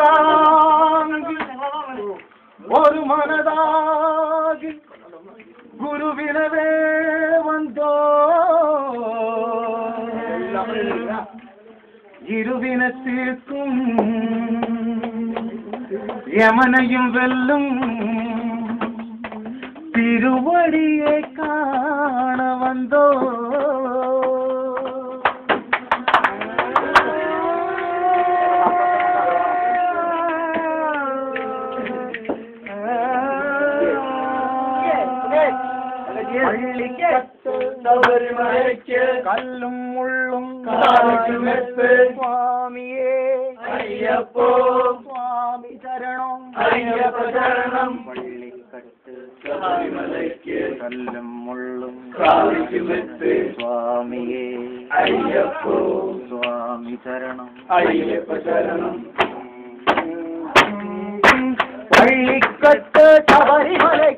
இருமுடிதாங்கி ஒரு மனதாகி குருவினவே வந்தோ இருவினத்திற்கும் யமனையும் வெல்லும் திருவடியை காண வந்தோ கல்லும் முள்ளும் சுவாமியே ஐயப்போ சுவாமி சரணம் ஐயப்ப சரணம் பள்ளிக்கட்டு கல்லும் முள்ளும் சுவாமியே ஐயப்போ சுவாமி சரணம் ஐயப்ப சரணம் பள்ளிக்கட்டு சபரிமலை